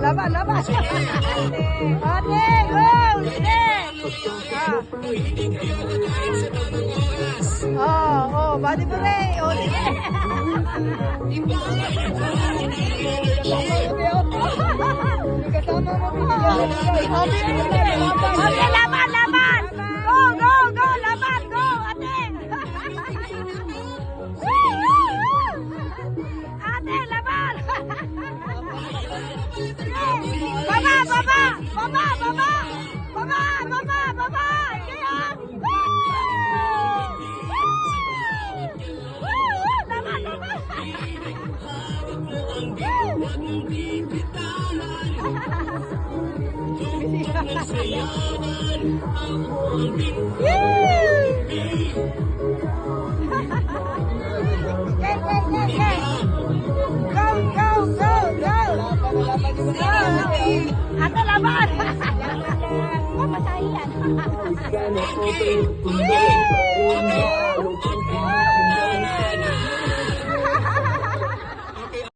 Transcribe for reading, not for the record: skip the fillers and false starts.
Laban, laban. Ate, go! Sige! Body break. Sige. Kasama mo Okay, laban, laban. Go, go, go, laban, go, ate. Ate, laban. Baba, baba, baba, baba. Baba, baba, baba. Laban, laban. Ate laban. Papatayan.